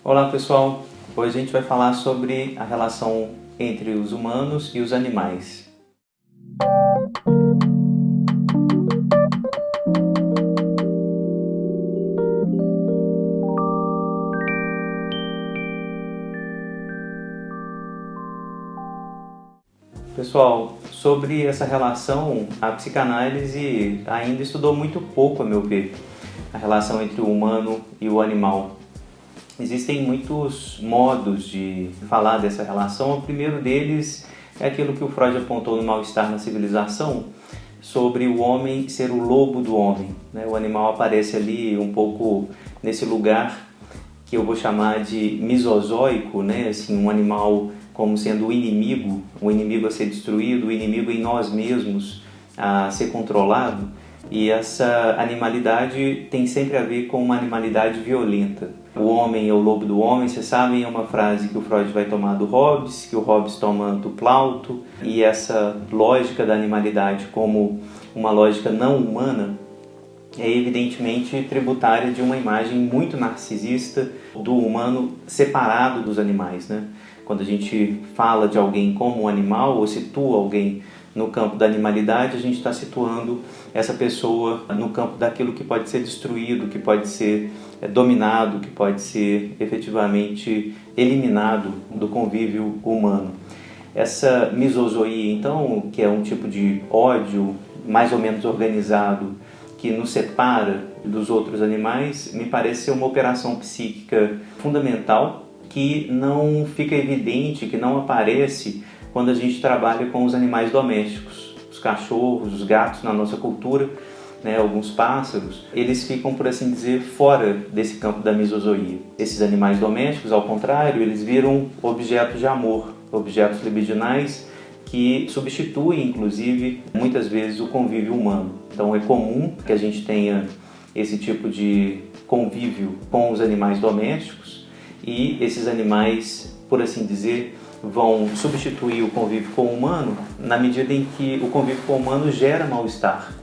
Olá pessoal, hoje a gente vai falar sobre a relação entre os humanos e os animais. Pessoal, sobre essa relação, a psicanálise ainda estudou muito pouco, a meu ver, a relação entre o humano e o animal. Existem muitos modos de falar dessa relação. O primeiro deles é aquilo que o Freud apontou no Mal-Estar na Civilização, sobre o homem ser o lobo do homem. O animal aparece ali um pouco nesse lugar que eu vou chamar de mesozoico, assim, um animal como sendo o inimigo a ser destruído, o inimigo em nós mesmos a ser controlado. E essa animalidade tem sempre a ver com uma animalidade violenta. O homem é o lobo do homem, vocês sabem, é uma frase que o Freud vai tomar do Hobbes, que o Hobbes toma do Plauto, e essa lógica da animalidade como uma lógica não humana é evidentemente tributária de uma imagem muito narcisista do humano separado dos animais, Quando a gente fala de alguém como um animal ou situa alguém no campo da animalidade, a gente está situando essa pessoa no campo daquilo que pode ser destruído, que pode ser dominado, que pode ser efetivamente eliminado do convívio humano. Essa misozoia, então, que é um tipo de ódio mais ou menos organizado, que nos separa dos outros animais, me parece ser uma operação psíquica fundamental que não fica evidente, que não aparece quando a gente trabalha com os animais domésticos, os cachorros, os gatos na nossa cultura, alguns pássaros, eles ficam, por assim dizer, fora desse campo da misozoia. Esses animais domésticos, ao contrário, eles viram objetos de amor, objetos libidinais que substituem, inclusive, muitas vezes o convívio humano. Então é comum que a gente tenha esse tipo de convívio com os animais domésticos e esses animais, por assim dizer, vão substituir o convívio com o humano na medida em que o convívio com o humano gera mal-estar.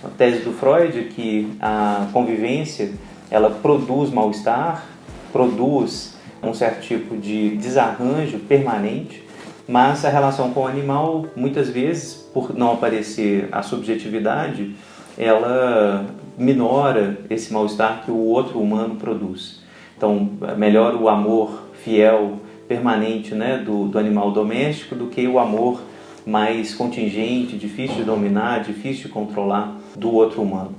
A tese do Freud é que a convivência ela produz mal-estar, produz um certo tipo de desarranjo permanente, mas a relação com o animal, muitas vezes, por não aparecer a subjetividade, ela minora esse mal-estar que o outro humano produz. Então, melhor o amor fiel, permanente do animal doméstico do que o amor mais contingente, difícil de dominar, difícil de controlar do outro humano.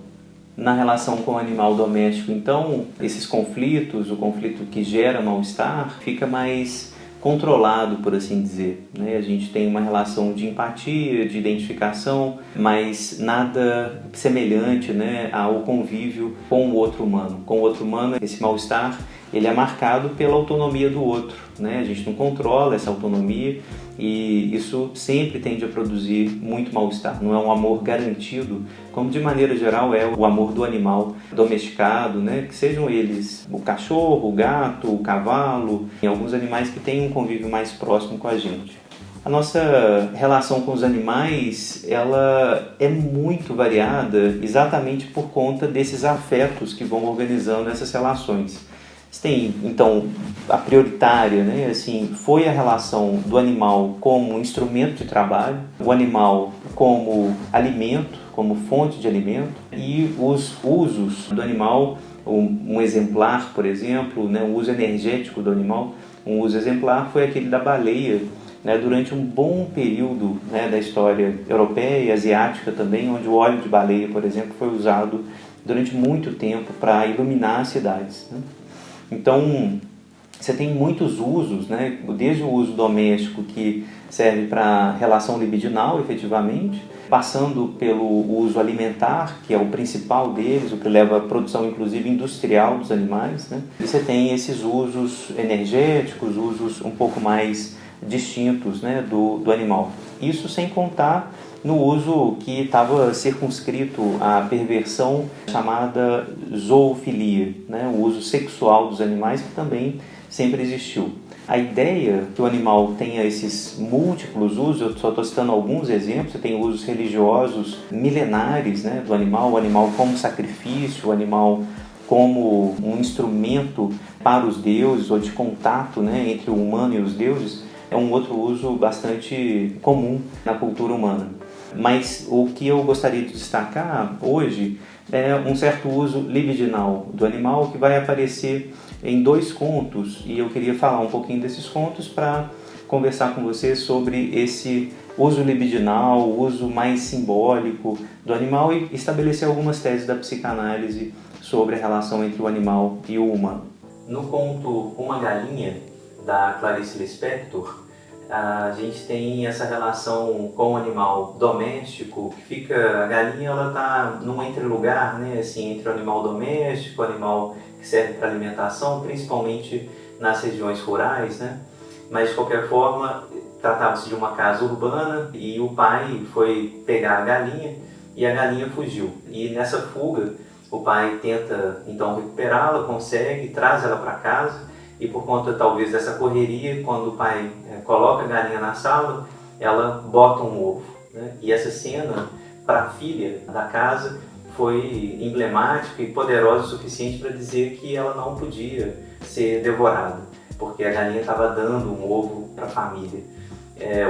Na relação com o animal doméstico, então, esses conflitos, o conflito que gera mal-estar, fica mais controlado, por assim dizer. A gente tem uma relação de empatia, de identificação, mas nada semelhante ao convívio com o outro humano. Com o outro humano, esse mal-estar ele é marcado pela autonomia do outro. A gente não controla essa autonomia e isso sempre tende a produzir muito mal-estar. Não é um amor garantido, como de maneira geral é o amor do animal domesticado, que sejam eles o cachorro, o gato, o cavalo, e alguns animais que têm um convívio mais próximo com a gente. A nossa relação com os animais, ela é muito variada exatamente por conta desses afetos que vão organizando essas relações. Tem, então, a prioritária, foi a relação do animal como instrumento de trabalho, o animal como alimento, como fonte de alimento, e os usos do animal, um exemplar, por exemplo, o uso energético do animal, um uso exemplar foi aquele da baleia, durante um bom período da história europeia e asiática também, onde o óleo de baleia, por exemplo, foi usado durante muito tempo para iluminar as cidades. Então, você tem muitos usos, desde o uso doméstico, que serve para relação libidinal, efetivamente, passando pelo uso alimentar, que é o principal deles, o que leva à produção, inclusive, industrial dos animais. E você tem esses usos energéticos, usos um pouco mais distintos do animal. Isso sem contar no uso que estava circunscrito à perversão chamada zoofilia, o uso sexual dos animais, que também sempre existiu. A ideia que o animal tenha esses múltiplos usos, eu só estou citando alguns exemplos, você tem usos religiosos milenares do animal, o animal como sacrifício, o animal como um instrumento para os deuses ou de contato, né, entre o humano e os deuses, é um outro uso bastante comum na cultura humana. Mas o que eu gostaria de destacar hoje é um certo uso libidinal do animal que vai aparecer em 2 contos, e eu queria falar um pouquinho desses contos para conversar com você sobre esse uso libidinal, o uso mais simbólico do animal e estabelecer algumas teses da psicanálise sobre a relação entre o animal e o humano. No conto Uma Galinha, da Clarice Lispector, a gente tem essa relação com o animal doméstico, que fica, a galinha ela está num entrelugar, né, assim, entre o animal doméstico, o animal que serve para alimentação, principalmente nas regiões rurais, né? Mas de qualquer forma, tratava-se de uma casa urbana e o pai foi pegar a galinha e a galinha fugiu. E nessa fuga, o pai tenta então recuperá-la, consegue, traz ela para casa. E por conta talvez dessa correria, quando o pai coloca a galinha na sala, ela bota um ovo, né? E essa cena, para a filha da casa, foi emblemática e poderosa o suficiente para dizer que ela não podia ser devorada, porque a galinha estava dando um ovo para a família.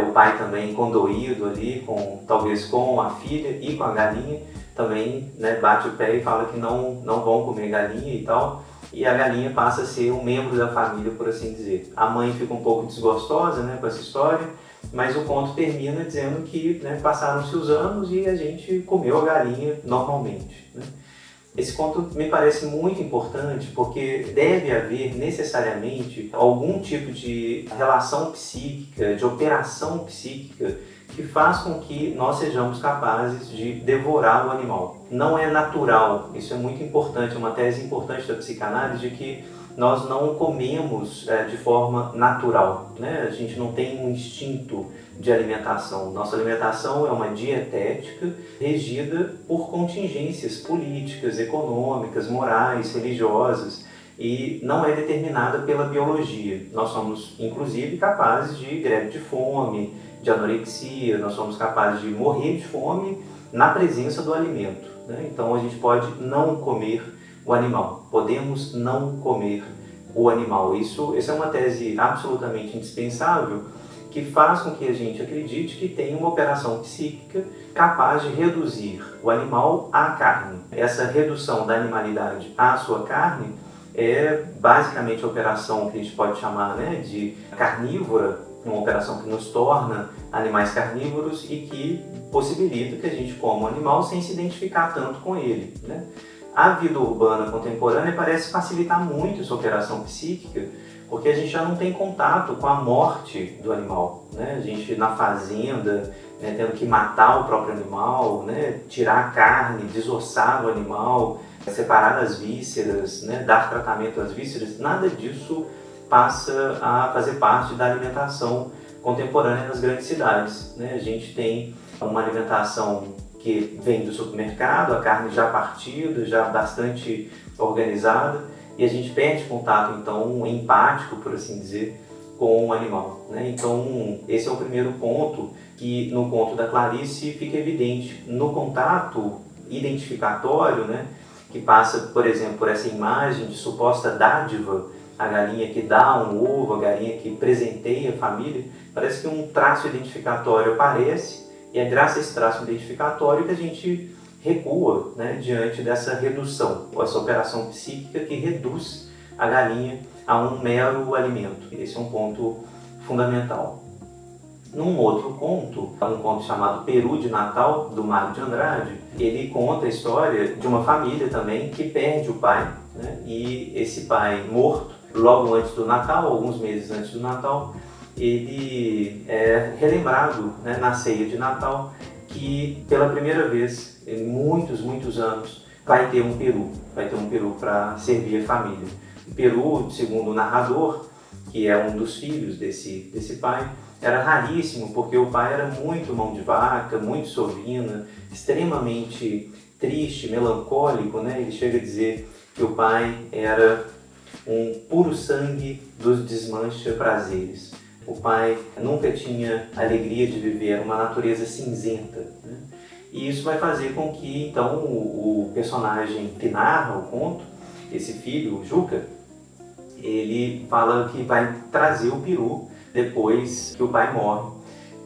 O pai também condoído ali, talvez com a filha e com a galinha, também, né, bate o pé e fala que não vão comer galinha e tal. E a galinha passa a ser um membro da família, por assim dizer. A mãe fica um pouco desgostosa, né, com essa história, mas o conto termina dizendo que, né, passaram-se os anos e a gente comeu a galinha normalmente, né? Esse conto me parece muito importante porque deve haver necessariamente algum tipo de relação psíquica, de operação psíquica que faz com que nós sejamos capazes de devorar o animal. Não é natural, isso é muito importante, é uma tese importante da psicanálise de que nós não comemos de forma natural, né? A gente não tem um instinto de alimentação. Nossa alimentação é uma dietética regida por contingências políticas, econômicas, morais, religiosas e não é determinada pela biologia. Nós somos, inclusive, capazes de greve de fome, de anorexia, nós somos capazes de morrer de fome na presença do alimento, né? Então a gente pode não comer o animal, podemos não comer o animal. Essa é uma tese absolutamente indispensável que faz com que a gente acredite que tem uma operação psíquica capaz de reduzir o animal à carne. Essa redução da animalidade à sua carne é basicamente a operação que a gente pode chamar, né, de carnívora, uma operação que nos torna animais carnívoros e que possibilita que a gente coma o animal sem se identificar tanto com ele, né? A vida urbana contemporânea parece facilitar muito essa operação psíquica, porque a gente já não tem contato com a morte do animal, né? A gente na fazenda, né, tendo que matar o próprio animal, né, tirar a carne, desossar o animal, separar as vísceras, né, dar tratamento às vísceras, nada disso passa a fazer parte da alimentação contemporânea nas grandes cidades, né? A gente tem uma alimentação que vem do supermercado, a carne já partida, já bastante organizada, e a gente perde contato, então, empático, por assim dizer, com o animal, né? Então, esse é o primeiro ponto que no conto da Clarice fica evidente. No contato identificatório, né, que passa, por exemplo, por essa imagem de suposta dádiva, a galinha que dá um ovo, a galinha que presenteia a família, parece que um traço identificatório aparece, e é graças a esse traço identificatório que a gente recua, né, diante dessa redução, essa operação psíquica que reduz a galinha a um mero alimento. Esse é um ponto fundamental. Num outro conto, um conto chamado Peru de Natal, do Mário de Andrade, ele conta a história de uma família também que perde o pai, né, e esse pai morto, logo antes do Natal, alguns meses antes do Natal, ele é relembrado, né, na ceia de Natal que pela primeira vez em muitos anos vai ter um peru para servir a família. O peru, segundo o narrador, que é um dos filhos desse pai, era raríssimo porque o pai era muito mão de vaca, muito sovina, extremamente triste, melancólico, né? Ele chega a dizer que o pai era um puro sangue dos desmancha-prazeres. O pai nunca tinha alegria de viver, uma natureza cinzenta, né? E isso vai fazer com que, então, o personagem que narra o conto, esse filho, o Juca, ele fala que vai trazer o peru depois que o pai morre.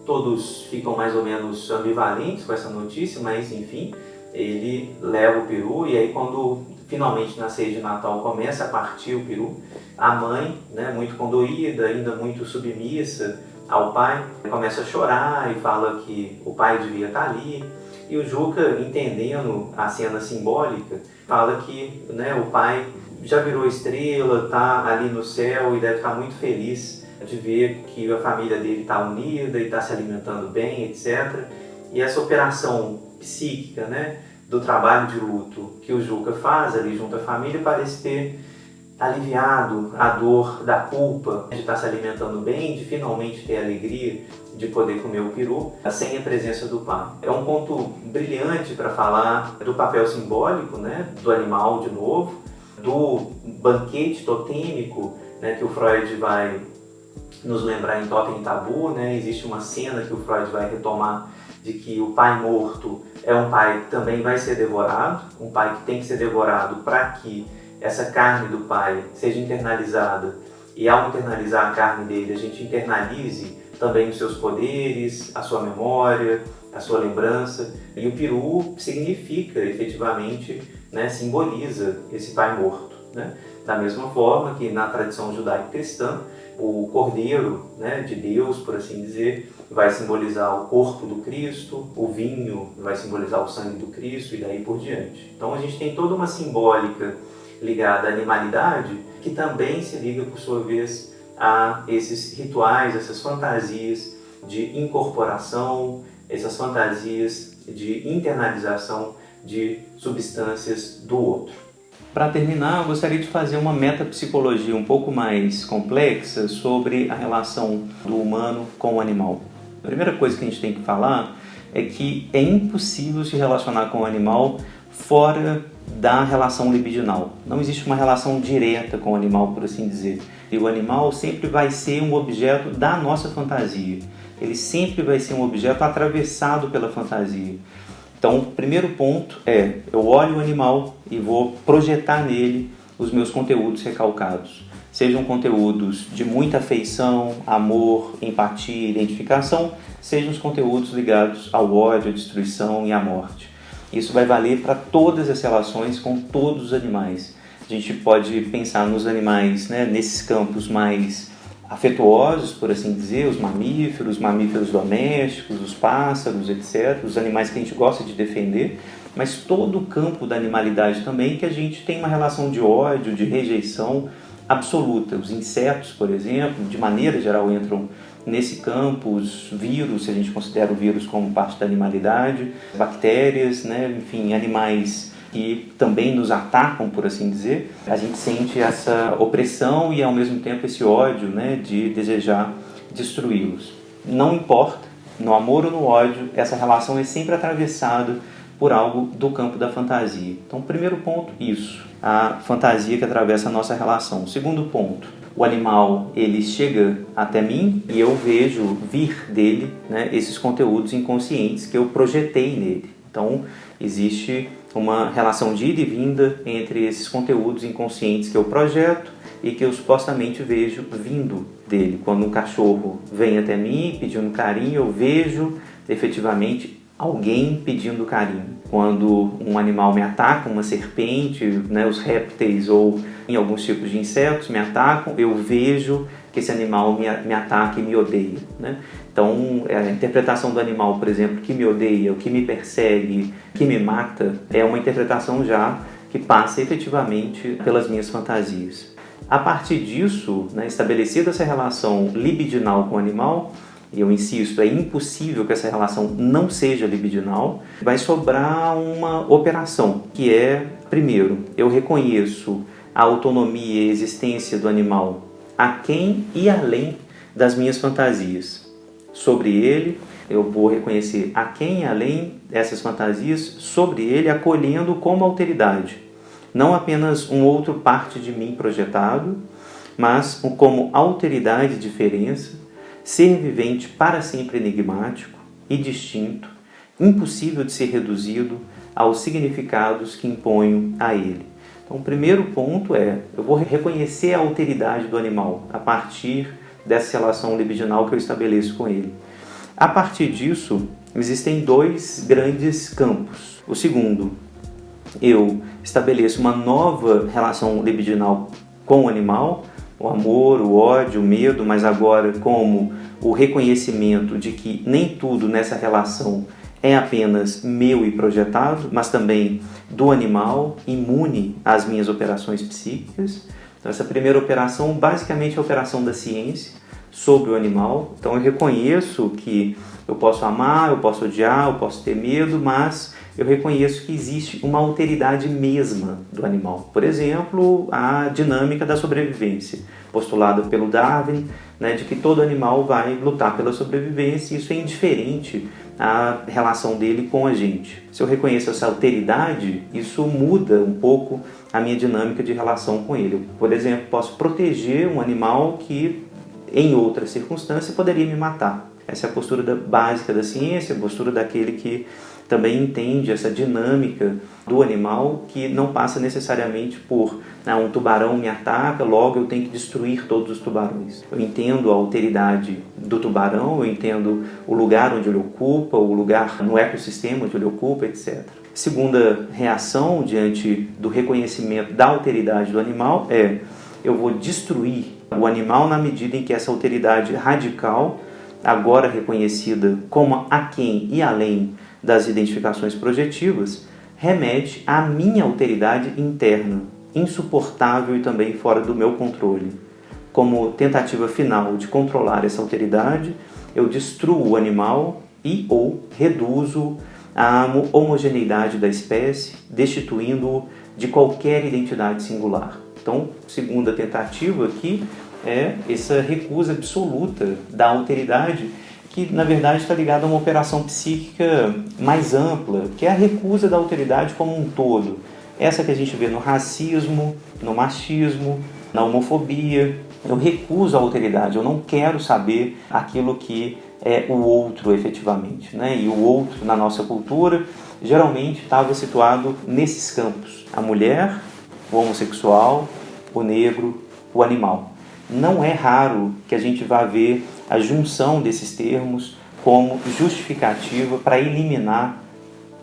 Todos ficam mais ou menos ambivalentes com essa notícia, mas enfim, ele leva o peru e aí quando finalmente na ceia de Natal começa a partir o peru, a mãe, né, muito condoída, ainda muito submissa ao pai, começa a chorar e fala que o pai devia estar ali. E o Juca, entendendo a cena simbólica, fala que, né, o pai já virou estrela, está ali no céu e deve estar muito feliz de ver que a família dele está unida e está se alimentando bem, etc. E essa operação psíquica, né, do trabalho de luto que o Juca faz ali junto à família parece ter aliviado a dor da culpa de estar se alimentando bem, de finalmente ter a alegria de poder comer o peru sem a presença do pai. É um conto brilhante para falar do papel simbólico, né, do animal de novo, do banquete totêmico, né, que o Freud vai nos lembrar em Totem e Tabu, né? Existe uma cena que o Freud vai retomar de que o pai morto é um pai que também vai ser devorado, um pai que tem que ser devorado para que essa carne do pai seja internalizada e ao internalizar a carne dele a gente internalize também os seus poderes, a sua memória, a sua lembrança. E o peru significa efetivamente, né, simboliza esse pai morto, né? Da mesma forma que na tradição judaico-cristã o cordeiro, né, de Deus, por assim dizer, vai simbolizar o corpo do Cristo, o vinho vai simbolizar o sangue do Cristo e daí por diante. Então a gente tem toda uma simbólica ligada à animalidade que também se liga, por sua vez, a esses rituais, essas fantasias de incorporação, essas fantasias de internalização de substâncias do outro. Para terminar, eu gostaria de fazer uma metapsicologia um pouco mais complexa sobre a relação do humano com o animal. A primeira coisa que a gente tem que falar é que é impossível se relacionar com o animal fora da relação libidinal. Não existe uma relação direta com o animal, por assim dizer. E o animal sempre vai ser um objeto da nossa fantasia. Ele sempre vai ser um objeto atravessado pela fantasia. Então, o primeiro ponto é, eu olho o animal e vou projetar nele os meus conteúdos recalcados. Sejam conteúdos de muita afeição, amor, empatia, identificação, sejam os conteúdos ligados ao ódio, à destruição e à morte. Isso vai valer para todas as relações com todos os animais. A gente pode pensar nos animais, né, nesses campos mais afetuosos, por assim dizer, os mamíferos domésticos, os pássaros, etc., os animais que a gente gosta de defender, mas todo o campo da animalidade também que a gente tem uma relação de ódio, de rejeição absoluta. Os insetos, por exemplo, de maneira geral entram nesse campo, os vírus, se a gente considera o vírus como parte da animalidade, bactérias, né, enfim, animais que também nos atacam, por assim dizer, a gente sente essa opressão e ao mesmo tempo esse ódio, né, de desejar destruí-los. Não importa, no amor ou no ódio, essa relação é sempre atravessada por algo do campo da fantasia. Então, primeiro ponto, isso, a fantasia que atravessa a nossa relação. Segundo ponto, o animal, ele chega até mim e eu vejo vir dele, né, esses conteúdos inconscientes que eu projetei nele. Então, existe uma relação de ida e vinda entre esses conteúdos inconscientes que eu projeto e que eu supostamente vejo vindo dele. Quando um cachorro vem até mim pedindo carinho, eu vejo efetivamente alguém pedindo carinho. Quando um animal me ataca, uma serpente, né, os répteis ou em alguns tipos de insetos me atacam, eu vejo que esse animal me ataca e me odeia, né? Então, a interpretação do animal, por exemplo, que me odeia, o que me persegue, que me mata, é uma interpretação já que passa efetivamente pelas minhas fantasias. A partir disso, né, estabelecida essa relação libidinal com o animal, e eu insisto, é impossível que essa relação não seja libidinal, vai sobrar uma operação, que é, primeiro, eu reconheço a autonomia e a existência do animal aquém e além das minhas fantasias. Sobre ele, eu vou reconhecer aquém e além dessas fantasias, sobre ele, acolhendo como alteridade. Não apenas um outro parte de mim projetado, mas como alteridade e diferença, ser vivente para sempre enigmático e distinto, impossível de ser reduzido aos significados que imponho a ele. Então, o primeiro ponto é, eu vou reconhecer a alteridade do animal a partir dessa relação libidinal que eu estabeleço com ele. A partir disso, existem dois grandes campos. O segundo, eu estabeleço uma nova relação libidinal com o animal, o amor, o ódio, o medo, mas agora como o reconhecimento de que nem tudo nessa relação é apenas meu e projetado, mas também do animal, imune às minhas operações psíquicas. Então, essa primeira operação, basicamente, é a operação da ciência sobre o animal. Então, eu reconheço que eu posso amar, eu posso odiar, eu posso ter medo, mas eu reconheço que existe uma alteridade mesma do animal. Por exemplo, a dinâmica da sobrevivência, postulada pelo Darwin, né, de que todo animal vai lutar pela sobrevivência, e isso é indiferente à relação dele com a gente. Se eu reconheço essa alteridade, isso muda um pouco a minha dinâmica de relação com ele. Eu, por exemplo, posso proteger um animal que, em outras circunstâncias, poderia me matar. Essa é a postura básica da ciência, a postura daquele que também entende essa dinâmica do animal, que não passa necessariamente por um tubarão me ataca, logo eu tenho que destruir todos os tubarões. Eu entendo a alteridade do tubarão, eu entendo o lugar onde ele ocupa, o lugar no ecossistema onde ele ocupa, etc. Segunda reação diante do reconhecimento da alteridade do animal é: eu vou destruir o animal na medida em que essa alteridade radical, agora reconhecida como aquém e além das identificações projetivas, remete à minha alteridade interna, insuportável e também fora do meu controle. Como tentativa final de controlar essa alteridade, eu destruo o animal e ou reduzo a homogeneidade da espécie, destituindo-o de qualquer identidade singular. Então, segunda tentativa aqui é essa recusa absoluta da alteridade, que na verdade está ligada a uma operação psíquica mais ampla, que é a recusa da alteridade como um todo. Essa que a gente vê no racismo, no machismo, na homofobia. Eu recuso a alteridade, eu não quero saber aquilo que é o outro efetivamente, né? E o outro na nossa cultura geralmente estava situado nesses campos: a mulher, o homossexual, o negro, o animal. Não é raro que a gente vá ver a junção desses termos como justificativa para eliminar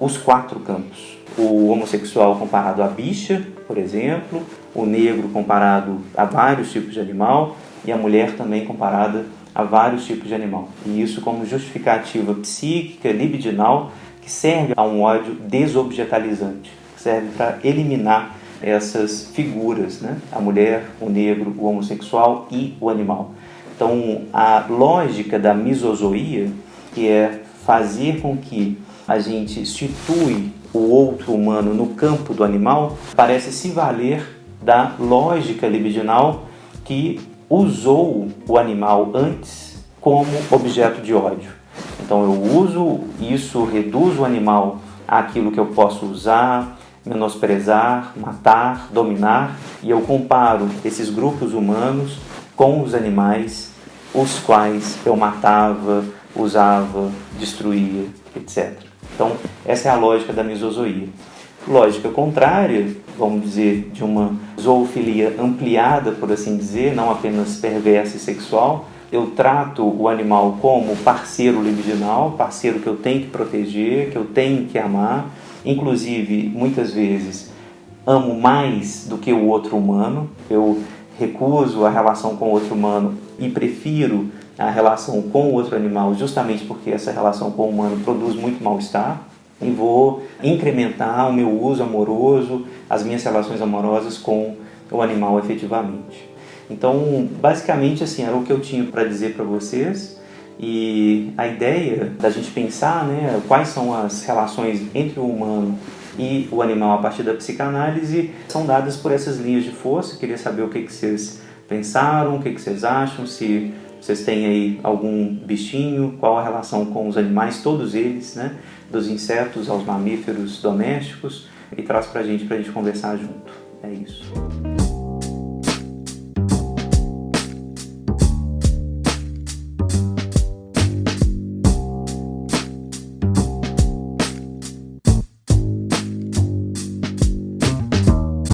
os quatro campos. O homossexual comparado à bicha, por exemplo, o negro comparado a vários tipos de animal e a mulher também comparada a vários tipos de animal. E isso como justificativa psíquica, libidinal, que serve a um ódio desobjetalizante, que serve para eliminar essas figuras, né? A mulher, o negro, o homossexual e o animal. Então, a lógica da misozoia, que é fazer com que a gente situe o outro humano no campo do animal, parece se valer da lógica libidinal que usou o animal antes como objeto de ódio. Então, eu uso isso, reduzo o animal àquilo que eu posso usar, menosprezar, matar, dominar, e eu comparo esses grupos humanos com os animais, os quais eu matava, usava, destruía, etc. Então, essa é a lógica da misozoia. Lógica contrária, vamos dizer, de uma zoofilia ampliada, por assim dizer, não apenas perversa e sexual. Eu trato o animal como parceiro libidinal, parceiro que eu tenho que proteger, que eu tenho que amar. Inclusive, muitas vezes, amo mais do que o outro humano. Eu recuso a relação com o outro humano e prefiro a relação com o outro animal, justamente porque essa relação com o humano produz muito mal-estar. E vou incrementar o meu uso amoroso, as minhas relações amorosas com o animal efetivamente. Então, basicamente, assim, era o que eu tinha para dizer para vocês. E a ideia da gente pensar, né, quais são as relações entre o humano e o animal a partir da psicanálise são dadas por essas linhas de força. Eu queria saber o que vocês pensaram, o que vocês acham, se vocês têm aí algum bichinho, qual a relação com os animais, todos eles, né, dos insetos aos mamíferos domésticos, e traz pra gente conversar junto. É isso.